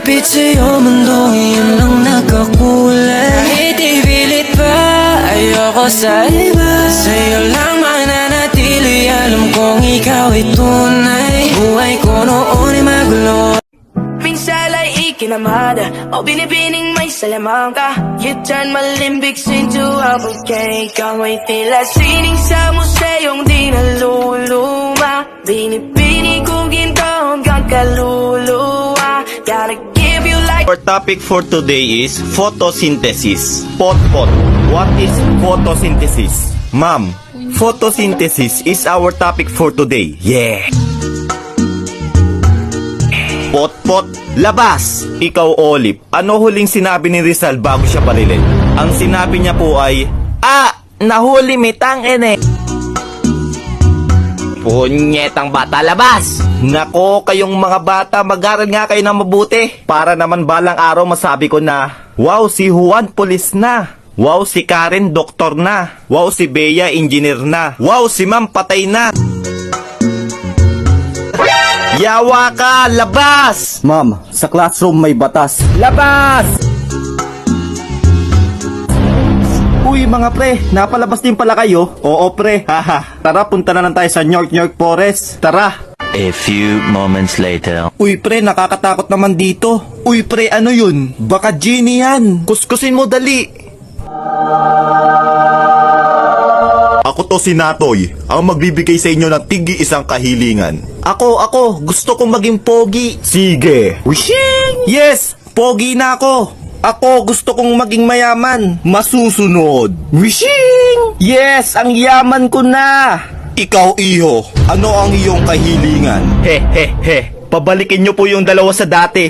Lumapit sa'yo mundo, yun lang nakakulay. Kahit ipilit pa, ayoko sa iba. Sa'yo lang mananatili, alam kong ikaw ay tunay. Buhay ko noon ay magulo. Minsan ay ikinamada o binibining may salamang ka. You turn malimbics into a bouquet. Ikaw ay tila sining sa museyong di naluluma. Binibini kong ginto hanggang kaluluwa. Gotta give you like. Our topic for today is photosynthesis. Pot. What is photosynthesis? Ma'am, photosynthesis is our topic for today. Yeah. Pot, labas! Ikaw, Olive, ano huling sinabi ni Rizal bago siya barilin? Ang sinabi niya po ay, nahuli mitang ene. Punyetang bata, labas! Nako, kayong mga bata, mag-aral nga kayo ng mabuti. Para naman balang araw masabi ko na, wow, si Juan pulis na. Wow, si Karen doktor na. Wow, si Bea engineer na. Wow, si Ma'am patay na. Yawa ka! Labas! Ma'am, sa classroom may batas. Labas! Uy mga pre, napalabas din pala kayo? Oo pre, haha. Tara, punta na lang tayo sa York Forest. Tara! A few moments later. Uy pre, nakakatakot naman dito. Uy pre, ano yun? Baka genie yan. Kuskusin mo dali. Ako to si Natoy, ang magbibigay sa inyo ng tigi isang kahilingan. Ako, gusto kong maging pogi. Sige. Wishing! Yes, pogi na ako. Ako, gusto kong maging mayaman. Masusunod. Wishing! Yes, ang yaman ko na. Ikaw, iho, ano ang iyong kahilingan? He. Pabalikin nyo po yung dalawa sa dati.